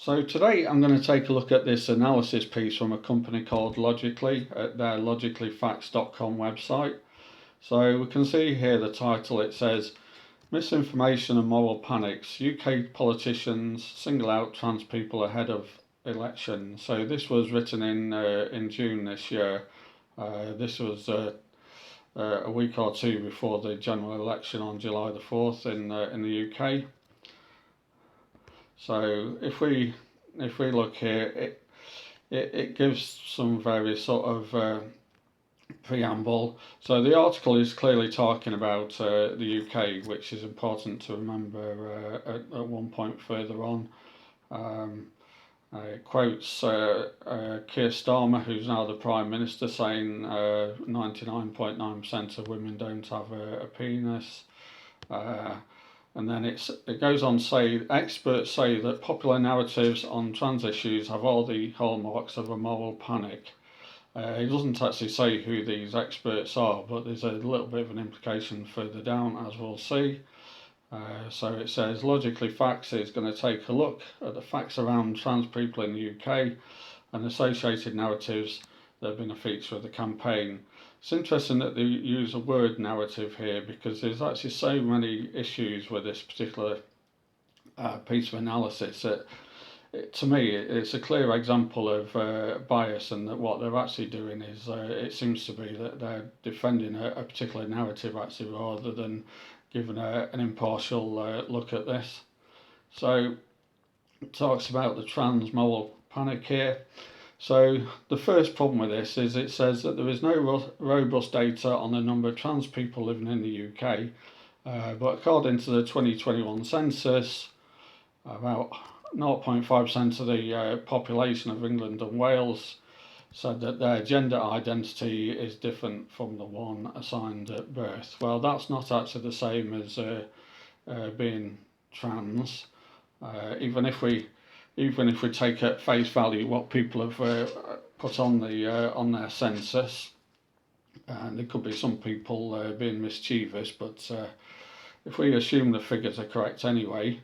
So today I'm going to take a look at this analysis piece from a company called Logically at their logicallyfacts.com website. So we can see here the title. It says Misinformation and Moral Panics, UK politicians single out trans people ahead of election. So this was written in June this year. This was a week or two before the general election on July the 4th in the UK. So if we look here, it gives some various sort of preamble. So the article is clearly talking about the UK, which is important to remember at one point further on. It quotes Keir Starmer, who's now the Prime Minister, saying 99.9% of women don't have a penis. And then it goes on to say, experts say that popular narratives on trans issues have all the hallmarks of a moral panic. It doesn't actually say who these experts are, but there's a little bit of an implication further down, as we'll see. So it says, Logically Facts is going to take a look at the facts around trans people in the UK and associated narratives that have been a feature of the campaign. It's interesting that they use a word narrative here because there's actually so many issues with this particular piece of analysis that to me it's a clear example of bias, and that what they're actually doing is it seems to be that they're defending a particular narrative actually rather than giving an impartial look at this. So it talks about the trans moral panic here. So the first problem with this is it says that there is no robust data on the number of trans people living in the UK, but according to the 2021 census, about 0.5% of the population of England and Wales said that their gender identity is different from the one assigned at birth. Well, that's not actually the same as being trans. Even if we take at face value what people have put on their census, and there could be some people being mischievous, but if we assume the figures are correct anyway,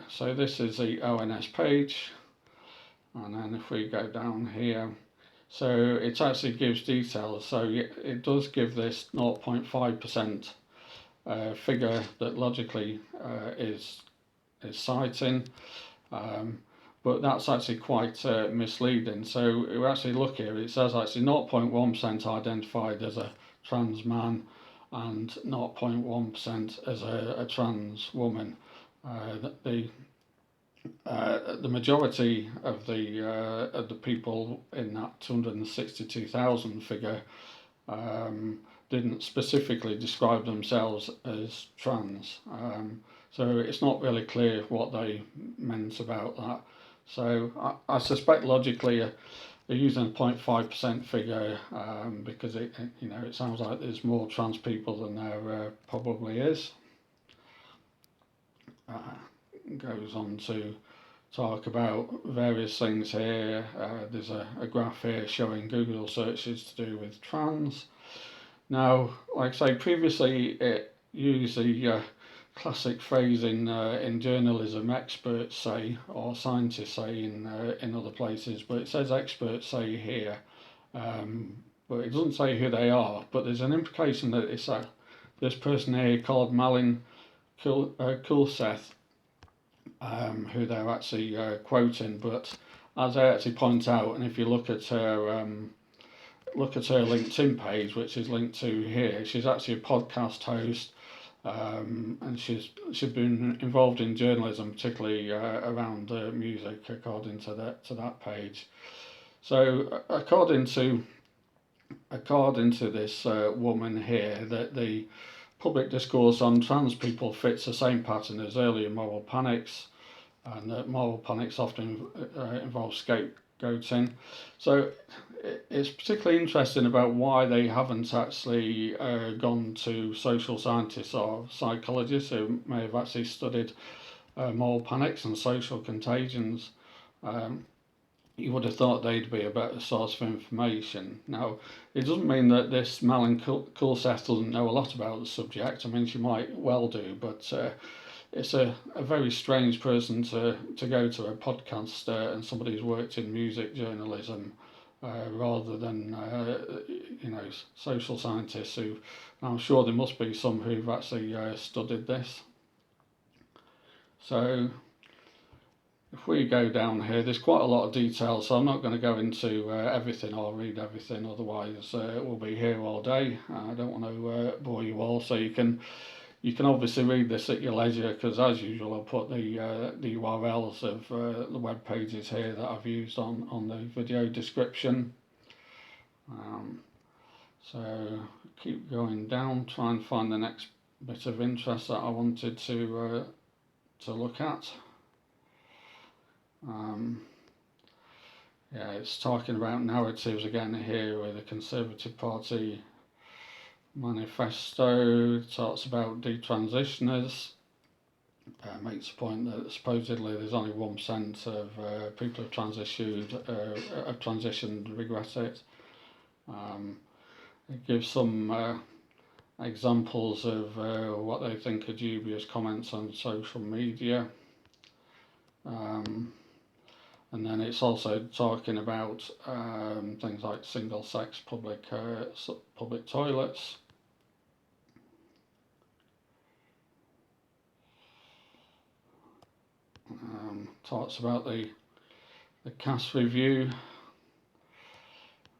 so this is the ONS page, and then if we go down here, so it actually gives details. So it does give this 0.5% figure that Logically is citing, but that's actually quite misleading. So we actually look here, it says actually 0.1% identified as a trans man and 0.1% as a trans woman. The majority of the people in that 262,000 figure didn't specifically describe themselves as trans. So it's not really clear what they meant about that. So I suspect Logically they're using a 0.5% figure because it sounds like there's more trans people than there probably is. Goes on to talk about various things here. There's a graph here showing Google searches to do with trans. Now, like I say, previously it used the classic phrase in journalism, experts say, or scientists say in other places, but it says experts say here, but it doesn't say who they are. But there's an implication that it's this person here called Malin Kulseth, who they're actually quoting. But as I actually point out, and if you look at her LinkedIn page, which is linked to here, she's actually a podcast host, and she's been involved in journalism, particularly around music, according to that page. So according to this woman here, that the public discourse on trans people fits the same pattern as earlier moral panics, and that moral panics often involve scapegoating. So it's particularly interesting about why they haven't actually gone to social scientists or psychologists who may have actually studied moral panics and social contagions. You would have thought they'd be a better source of information. Now, it doesn't mean that this Malin Kulseth doesn't know a lot about the subject. I mean, she might well do, but it's a very strange person to go to a podcast and somebody who's worked in music journalism rather than social scientists who. I'm sure there must be some who've actually studied this. So if we go down here, there's quite a lot of detail, so I'm not going to go into everything or read everything, otherwise we'll be here all day. I don't want to bore you all, so you can obviously read this at your leisure, because as usual I'll put the URLs of the web pages here that I've used on the video description. So keep going down, try and find the next bit of interest that I wanted to look at. It's talking about narratives again here with the Conservative Party manifesto. Talks about detransitioners. Makes the point that supposedly there's only 1% of people who've transitioned regret it. It gives some examples of what they think are dubious comments on social media. And then it's also talking about things like single-sex public toilets. Talks about the CAS review.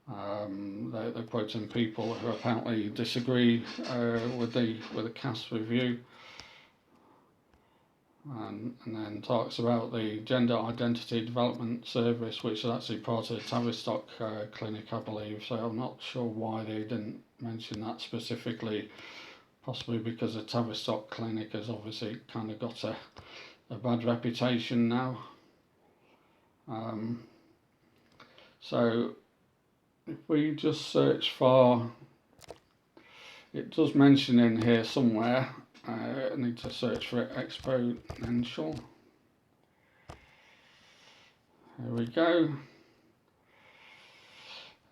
They're quoting people who apparently disagree with the CAS review. And then talks about the Gender Identity Development Service, which is actually part of the Tavistock clinic, I believe, so I'm not sure why they didn't mention that specifically, possibly because the Tavistock clinic has obviously kind of got a bad reputation now. So if we just search for, it does mention in here somewhere, I need to search for exponential. There we go.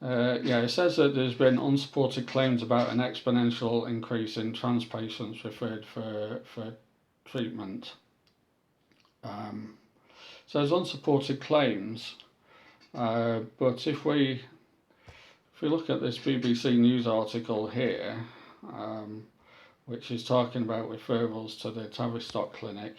It says that there's been unsupported claims about an exponential increase in trans patients referred for treatment. So there's unsupported claims, but if we look at this BBC News article here, which is talking about referrals to the Tavistock clinic.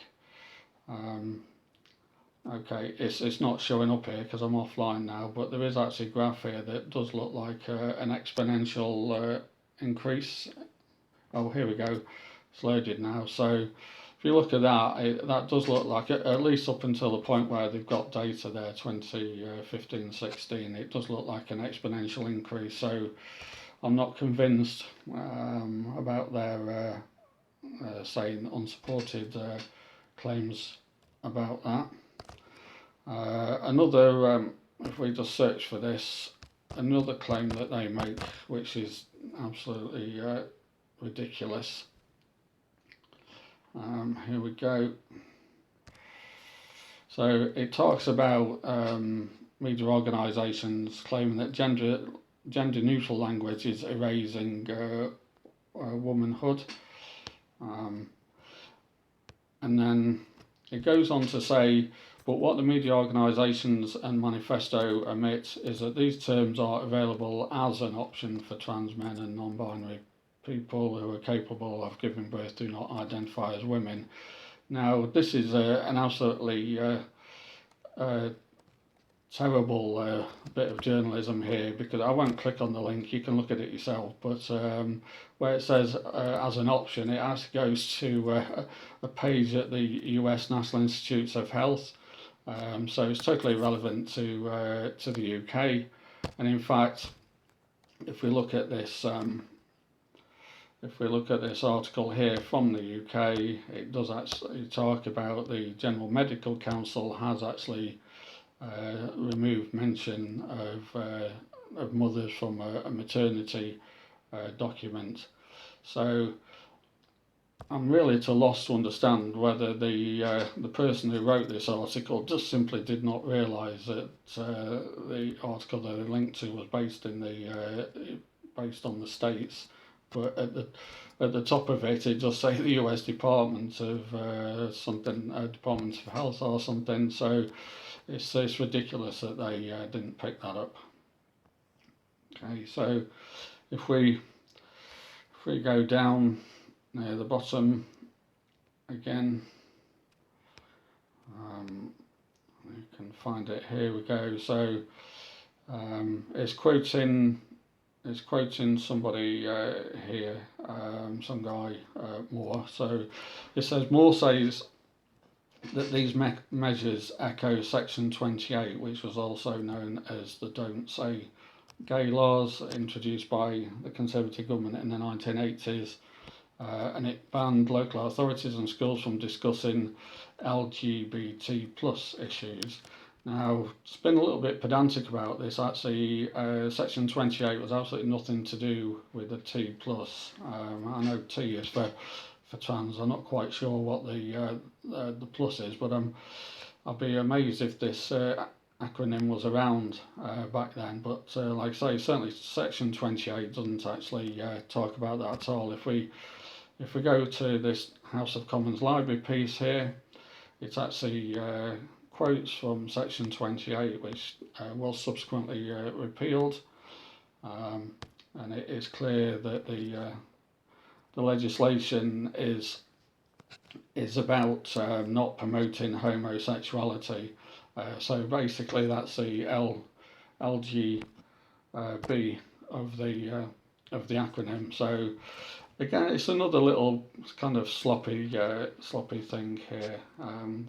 Okay, it's not showing up here because I'm offline now, but there is actually a graph here that does look like an exponential increase. Oh, here we go. It's loaded now. So if you look at that, that does look like, at least up until the point where they've got data there, 2015-16, it does look like an exponential increase. So I'm not convinced about their saying unsupported claims about that. Another, if we just search for this, another claim that they make, which is absolutely ridiculous. Here we go. So it talks about media organisations claiming that gender-neutral language is erasing womanhood. And then it goes on to say, but what the media organisations and manifesto omit is that these terms are available as an option for trans men and non-binary people who are capable of giving birth do not identify as women. Now, this is an absolutely terrible bit of journalism here, because I won't click on the link, you can look at it yourself, but where it says as an option, it actually goes to a page at the US National Institutes of Health, so it's totally irrelevant to the UK. And in fact, if we look at this article here from the UK, it does actually talk about the General Medical Council has actually removed mention of mothers from a maternity document. So I'm really at a loss to understand whether the person who wrote this article just simply did not realise that the article that they linked to was based on the States, but at the top of it, it does say the US Department of something, Department of Health or something. So it's ridiculous that they didn't pick that up. Okay, so if we go down near the bottom again, you can find it. Here we go. So it's quoting somebody here, some guy Moore. So it says Moore says that these measures echo Section 28, which was also known as the Don't Say Gay laws introduced by the Conservative government in the 1980s, and it banned local authorities and schools from discussing LGBT plus issues. Now, it's been a little bit pedantic about this. Actually, Section 28 was absolutely nothing to do with the T plus. I know T is for trans. I'm not quite sure what the plus is, but I'll be amazed if this acronym was around back then. But like I say, certainly Section 28 doesn't actually talk about that at all. If we go to this House of Commons library piece here, it's actually quotes from Section 28, which was subsequently repealed, and it is clear that the legislation is about not promoting homosexuality. So basically, that's the LGB of the acronym. So again, it's another little kind of sloppy thing here.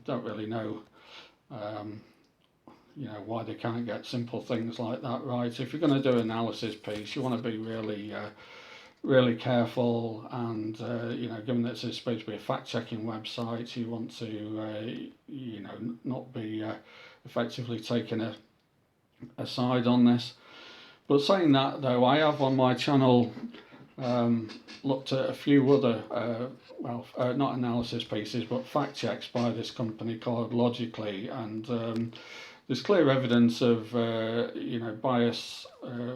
Don't really know, why they can't get simple things like that right. If you're going to do an analysis piece, you want to be really careful, and given that it's supposed to be a fact-checking website, you want to not be effectively taking a side on this. But saying that, though, I have on my channel looked at a few other not analysis pieces but fact checks by this company called Logically, and there's clear evidence of bias,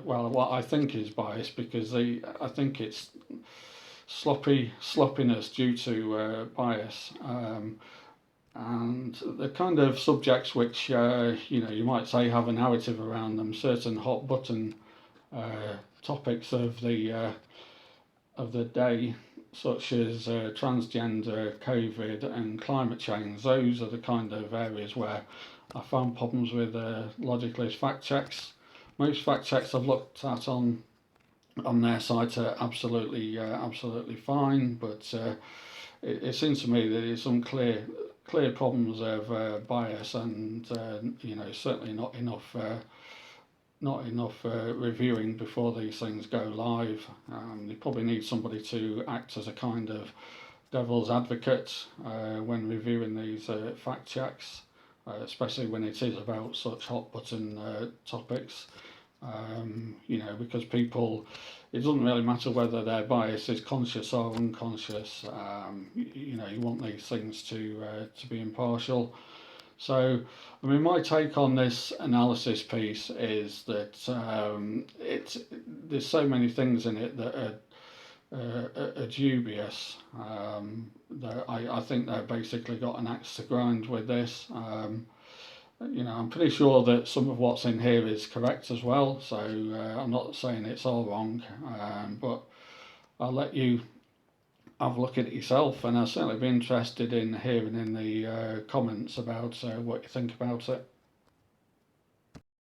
what I think is bias, because I think it's sloppiness due to bias, and the kind of subjects which you might say have a narrative around them, certain hot button topics of the day, such as transgender, COVID, and climate change. Those are the kind of areas where I found problems with Logically's fact checks. Most fact checks I've looked at on their site are absolutely fine, but it seems to me that there's some clear problems of bias, and certainly not enough reviewing before these things go live. You probably need somebody to act as a kind of devil's advocate when reviewing these fact checks, especially when it is about such hot button topics. Because people, it doesn't really matter whether their bias is conscious or unconscious. You want these things to be impartial. So, I mean, my take on this analysis piece is that there's so many things in it that are dubious. That I think they've basically got an axe to grind with this. I'm pretty sure that some of what's in here is correct as well. So I'm not saying it's all wrong, but I'll let you have a look at it yourself, and I'll certainly be interested in hearing in the comments about what you think about it.